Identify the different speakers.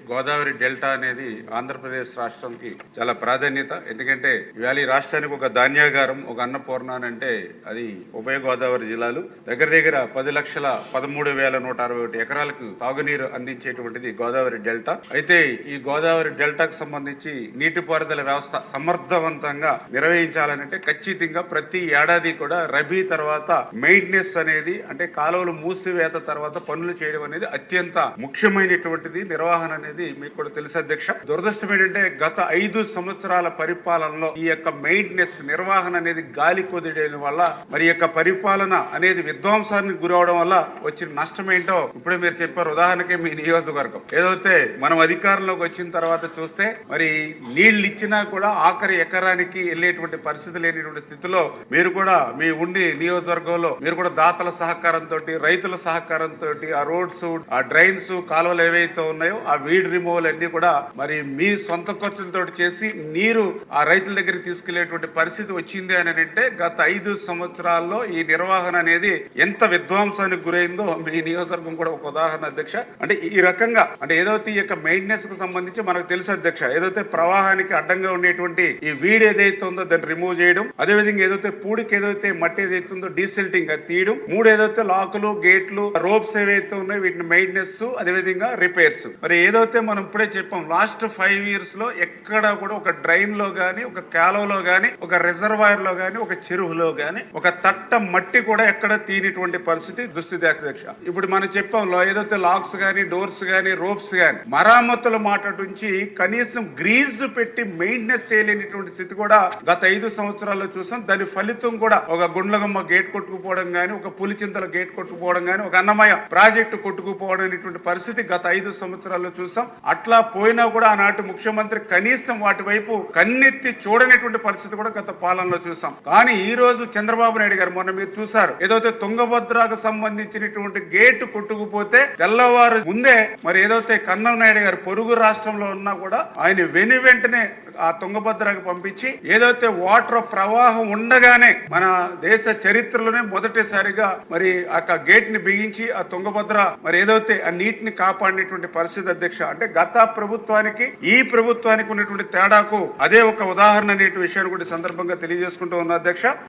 Speaker 1: Godavari delta అనేది ఆంధ్రప్రదేశ్ రాష్ట్రానికి చాలా ప్రాధాన్యత. ఎందుకంటే ఇవాళ ఈ రాష్ట్రానికి ఒక ధాన్యాగారం, ఒక అన్నపూర్ణ అని అంటే అది ఉభయ గోదావరి జిల్లాలు. దగ్గర దగ్గర 10,13,161 ఎకరాలకు తాగునీరు అందించేటువంటిది గోదావరి డెల్టా. అయితే ఈ గోదావరి డెల్టాకు సంబంధించి నీటిపారుదల వ్యవస్థ సమర్థవంతంగా నిర్వహించాలంటే ఖచ్చితంగా ప్రతి ఏడాది కూడా రబీ తర్వాత మెయింటెనెన్స్ అనేది, అంటే కాలువలు మూసివేత తర్వాత పనులు చేయడం అనేది అత్యంత ముఖ్యమైనటువంటిది. నిర్వహణ అనేది మీకు కూడా తెలుసు అధ్యక్ష. దురదృష్టం ఏంటంటే గత 5 సంవత్సరాల పరిపాలనలో ఈ యొక్క మెయింటెనెన్స్ నిర్వహణ అనేది గాలి కొదిడేయడం వల్ల, మరి యొక్క పరిపాలన అనేది విధ్వంసానికి గురవడం వల్ల వచ్చిన నష్టం ఏంటో ఇప్పుడే మీరు చెప్పారు. ఉదాహరణకి మీ నియోజకవర్గం ఏదైతే మనం అధికారంలోకి వచ్చిన తర్వాత చూస్తే మరి నీళ్లు ఇచ్చినా కూడా ఆఖరి ఎకరానికి వెళ్ళేటువంటి పరిస్థితి లేనిటువంటి స్థితిలో మీరు కూడా మీ ఉండి నియోజకవర్గంలో మీరు కూడా దాతల సహకారంతో, రైతుల సహకారంతో ఆ రోడ్స్, ఆ డ్రైన్స్, కాలువలు ఏవైతే ఉన్నాయో ఆ వీడ్ రిమూవల్ అన్ని కూడా మరి మీ సొంత ఖర్చులతో చేసి నీరు ఆ రైతుల దగ్గరికి తీసుకెళ్లేటువంటి పరిస్థితి వచ్చింది అని అంటే గత 5 సంవత్సరాల్లో ఈ నిర్వహణ అనేది ఎంత విధ్వంసానికి గురైందో మీ నియోజకవర్గం కూడా ఒక ఉదాహరణ అధ్యక్ష. అంటే ఈ రకంగా అంటే ఏదైతే ఈ యొక్క మెయింటెనెన్స్ కు సంబంధించి మనకు తెలుసు అధ్యక్ష, ఏదైతే ప్రవాహానికి అడ్డంగా ఉండేటువంటి ఈ వీడ్ ఏదైతే ఉందో దాన్ని రిమూవ్ చేయడం, అదేవిధంగా ఏదైతే పూడికి ఏదైతే మట్టి ఏదైతే ఉందో డీసిల్టింగ్ అది తీయడం, 3 ఏదైతే లాకులు, గేట్లు, రోప్స్ ఏవైతే ఉన్నాయో వీటిని మెయింటెనెన్స్, అదేవిధంగా రిపేర్స్. మరి ఏదైతే మనం ఇప్పుడే చెప్పాం లాస్ట్ 5 years లో ఎక్కడ కూడా ఒక డ్రైన్ లో గానీ, ఒక కాలువలో గానీ, ఒక రిజర్వాయర్ లో గానీ, ఒక చెరువులో గానీ ఒక తట్ట మట్టి కూడా ఎక్కడ తీనిటువంటి పరిస్థితి దుస్థితి అధ్యక్ష. ఇప్పుడు మనం చెప్పాం ఏదైతే లాక్స్ గానీ, డోర్స్ గానీ, రోప్స్ గానీ మరామతుల మాట నుంచి కనీసం గ్రీజ్ పెట్టి మెయింటెనెన్స్ చేయలేనిటువంటి స్థితి కూడా గత 5 సంవత్సరాల్లో చూసాం. దాని ఫలితం కూడా ఒక గుండ్లగమ్మ గేట్ కొట్టుకుపోవడం గానీ, ఒక పులిచింతల గేట్ కొట్టుకుపోవడం గానీ, ఒక అన్నమయ్య ప్రాజెక్టు కొట్టుకుపోవడం అనేటువంటి పరిస్థితి గత 5 సంవత్సరాల్లో చూసాం. అట్లా పోయినా కూడా ఆనాటి ముఖ్యమంత్రి కనీసం వాటి వైపు కన్నెత్తి చూడనటువంటి పరిస్థితి కూడా గత పాలనలో చూసాం. కానీ ఈ రోజు చంద్రబాబు నాయుడు గారు మొన్న మీరు చూసారు, ఏదైతే తుంగభద్రకు సంబంధించినటువంటి గేటు కొట్టుకుపోతే తెల్లవారు ముందే మరి ఏదైతే కన్నం నాయుడు గారు పొరుగు రాష్ట్రంలో ఉన్నా కూడా ఆయన వెంటనే ఆ తుంగభద్రకు పంపించి ఏదైతే వాటర్ ప్రవాహం ఉండగానే మన దేశ చరిత్రలోనే మొదటిసారిగా మరి ఆ గేట్ ని బిగించి ఆ తుంగభద్ర మరి ఏదైతే ఆ నీటిని కాపాడినటువంటి పరిస్థితి అధ్యక్ష. అంటే గత ప్రభుత్వానికి ఈ ప్రభుత్వానికి ఉన్నటువంటి తేడాకు అదే ఒక ఉదాహరణ అనే విషయాన్ని కూడా సందర్భంగా తెలియజేసుకుంటూ ఉన్న అధ్యక్ష.